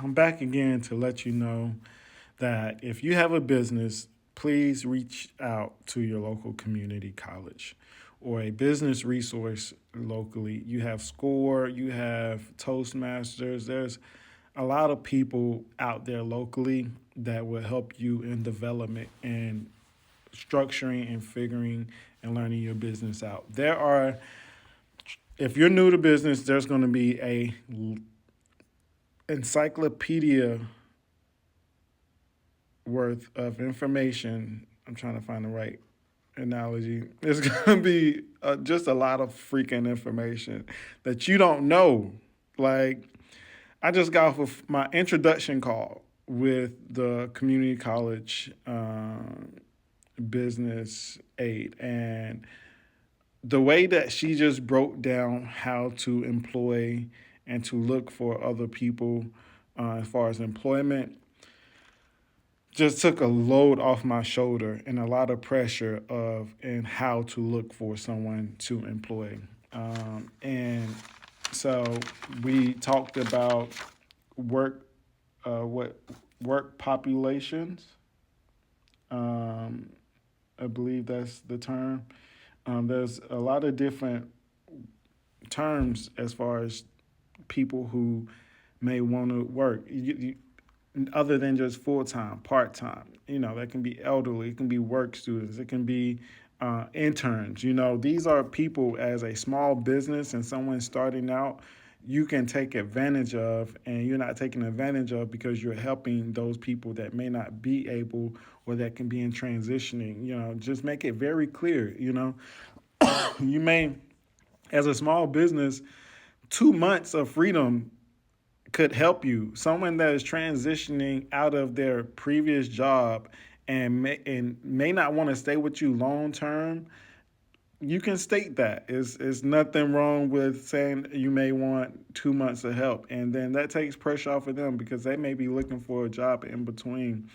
I'm back again to let you know that if you have a business, please reach out to your local community college or a business resource locally. You have SCORE, you have Toastmasters. There's a lot of people out there locally that will help you in development and structuring and figuring and learning your business out. If you're new to business, there's going to be a encyclopedia worth of information. I'm trying to find the right analogy. It's going to be just a lot of freaking information that you don't know. Like, I just got off of my introduction call with the community college business aide, and the way that she just broke down how to employ and to look for other people as far as employment just took a load off my shoulder and a lot of pressure of and how to look for someone to employ. And so we talked about work, what work populations. Um, I believe that's the term. There's a lot of different terms as far as people who may want to work. Other than just full time, part time. That can be elderly, it can be work students, it can be interns. These are people as a small business and someone starting out. You can take advantage of, and you're not taking advantage of because you're helping those people that may not be able or that can be in transitioning. Just make it very clear. You may, as a small business, 2 months of freedom could help you. Someone that is transitioning out of their previous job and may not want to stay with you long term, you can state that. It's nothing wrong with saying you may want 2 months of help, and then that takes pressure off of them because they may be looking for a job in between.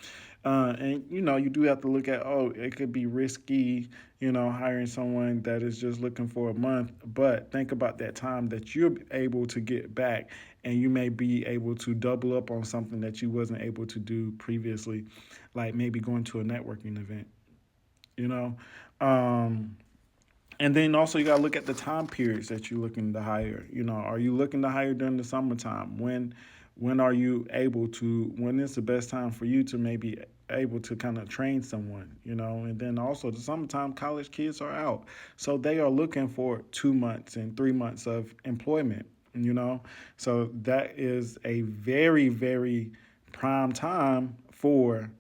And you do have to look at, it could be risky, hiring someone that is just looking for a month. But think about that time that you're able to get back, and you may be able to double up on something that you wasn't able to do previously, like maybe going to a networking event. You know, um, and then also you gotta look at the time periods that you're looking to hire. Are you looking to hire during the summertime? When are you able to? When is the best time for you to maybe able to kind of train someone? And then also the summertime, college kids are out, so they are looking for 2 months and 3 months of employment. So that is a very very prime time for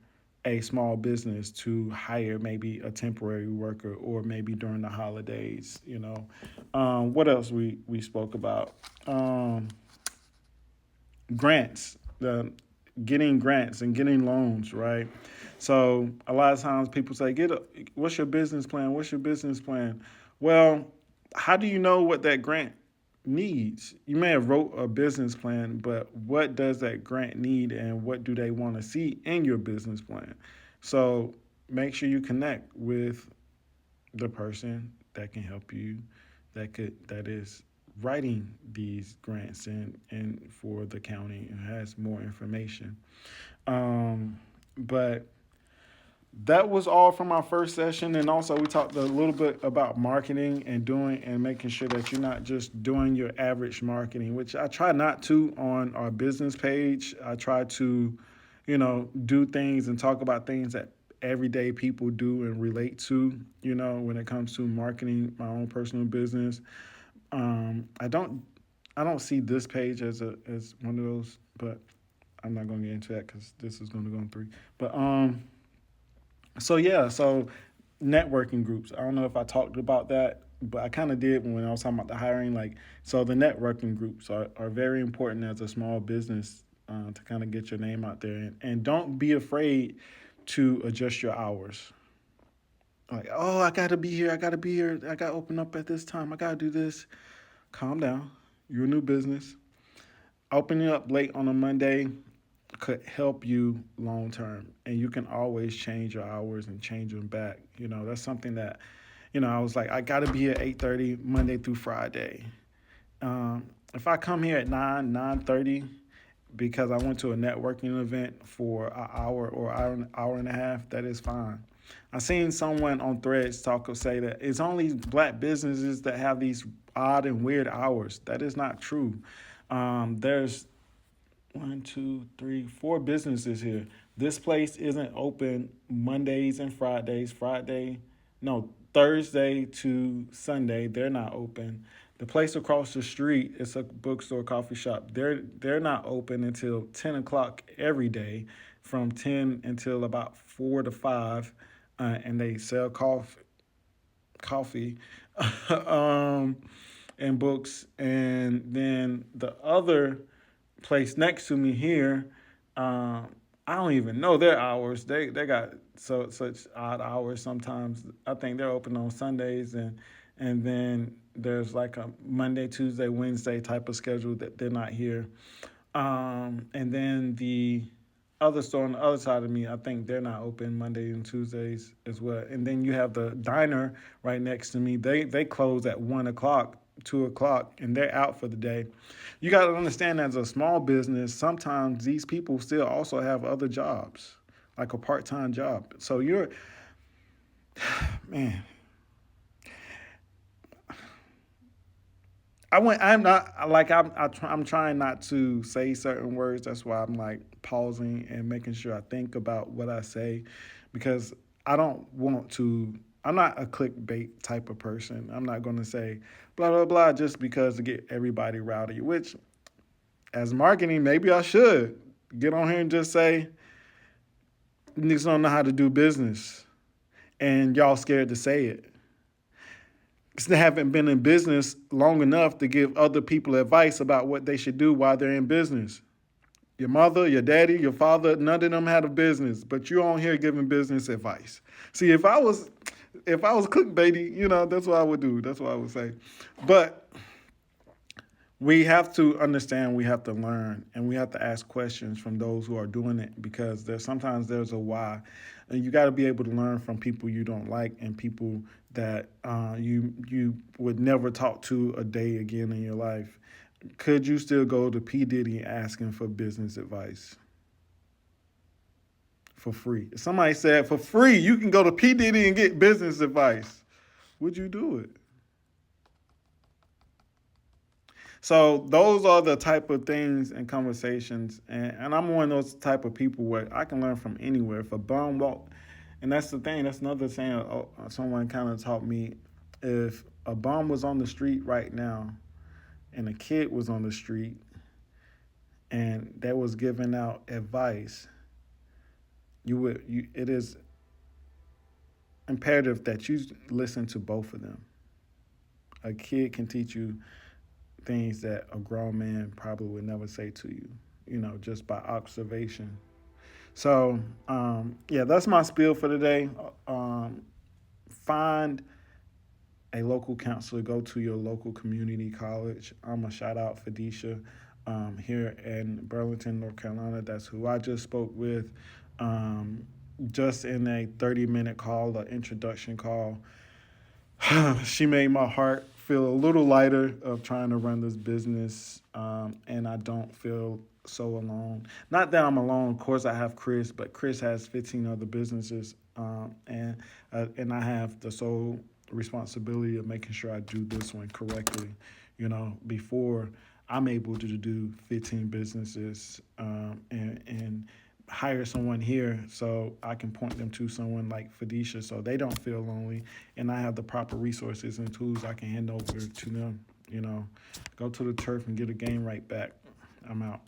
a small business to hire maybe a temporary worker or maybe during the holidays. What else we spoke about? Grants, the getting grants and getting loans, right? So a lot of times people say, what's your business plan? What's your business plan? Well, how do you know what that grant needs? You may have wrote a business plan, but what does that grant need and what do they want to see in your business plan? So make sure you connect with the person that can help you, that is writing these grants and for the county and has more information. But that was all from our first session, and also we talked a little bit about marketing and doing and making sure that you're not just doing your average marketing, which I try not to on our business page. I try to do things and talk about things that everyday people do and relate to, when it comes to marketing my own personal business. I don't see this page as one of those, but I'm not going to get into that because this is going to go on three. But so yeah, so networking groups. I don't know if I talked about that, but I kind of did when I was talking about the hiring. Like, so the networking groups are very important as a small business to kind of get your name out there, and don't be afraid to adjust your hours. Like, I gotta be here, I gotta be here, I gotta open up at this time, I gotta do this. Calm down. You're a new business. Opening up late on a Monday could help you long term, and you can always change your hours and change them back. That's something that I was like, I gotta be here 8:30 Monday through Friday. If I come here at 9:30, because I went to a networking event for an hour or hour and a half, that is fine. I seen someone on Threads say that it's only black businesses that have these odd and weird hours. That is not true. There's one, two, three, four businesses here. This place isn't open Mondays and Fridays. No, Thursday to Sunday, they're not open. The place across the street, it's a bookstore, coffee shop. They're not open until 10 o'clock every day, from 10 until about 4 to 5, and they sell coffee, um, and books. And then the other place next to me here, um, I don't even know their hours. They got such odd hours sometimes. I think they're open on Sundays, and then there's like a Monday, Tuesday, Wednesday type of schedule that they're not here. And then the other store on the other side of me, I think they're not open Monday and Tuesdays as well. And then you have the diner right next to me. They close at 1 o'clock, 2 o'clock, and they're out for the day. You got to understand, as a small business, sometimes these people still also have other jobs, like a part-time job. So man, I'm not like I'm trying not to say certain words. That's why I'm like pausing and making sure I think about what I say, because I don't want to. I'm not a clickbait type of person. I'm not going to say blah blah blah just because to get everybody rowdy. Which, as marketing, maybe I should get on here and just say niggas don't know how to do business, and y'all scared to say it. They haven't been in business long enough to give other people advice about what they should do while they're in business. Your mother, your daddy, your father, none of them had a business, but you're on here giving business advice. See, if I was clickbaity, that's what I would do. That's what I would say. But we have to understand, we have to learn, and we have to ask questions from those who are doing it, because sometimes there's a why. And you got to be able to learn from people you don't like, and people that you would never talk to a day again in your life. Could you still go to P. Diddy asking for business advice for free? If somebody said for free you can go to P. Diddy and get business advice, would you do it? So those are the type of things and conversations, and I'm one of those type of people where I can learn from anywhere. If a bum walk, and that's the thing, that's another saying someone kind of taught me. If a bum was on the street right now, and a kid was on the street, and that was giving out advice, it is imperative that you listen to both of them. A kid can teach you things that a grown man probably would never say to you, just by observation. So, yeah, that's my spiel for today. Find a local counselor, go to your local community college. I'm going to shout out Felicia here in Burlington, North Carolina. That's who I just spoke with, just in a 30-minute call, an introduction call. She made my heart feel a little lighter of trying to run this business, and I don't feel so alone. Not that I'm alone. Of course, I have Chris, but Chris has 15 other businesses, and I have the sole responsibility of making sure I do this one correctly. Before I'm able to do 15 businesses, and hire someone here so I can point them to someone like Felicia so they don't feel lonely, and I have the proper resources and tools I can hand over to them. Go to the turf and get a game right back. I'm out.